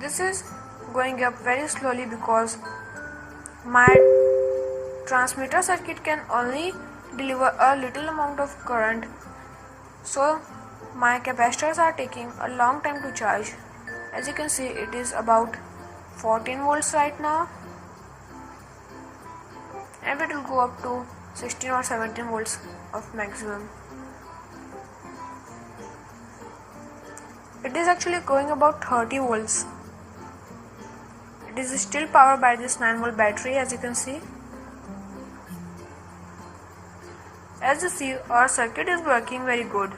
This is going up very slowly because my transmitter circuit can only deliver a little amount of current, so my capacitors are taking a long time to charge. As you can see, it is about 14 volts right now, and it will go up to 16 or 17 volts of maximum. It is actually going about 30 volts. It is still powered by this 9 volt battery, as you can see. As you see, our circuit is working very good.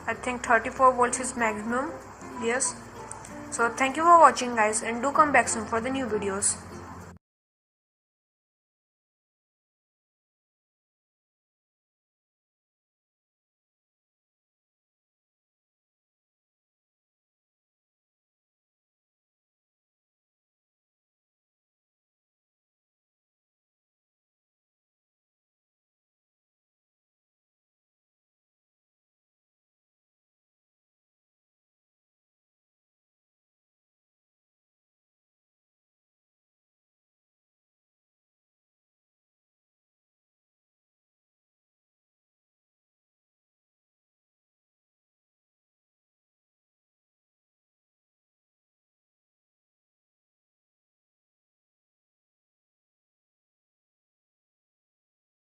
I think 34 volts is maximum. Yes. So thank you for watching, guys, and do come back soon for the new videos.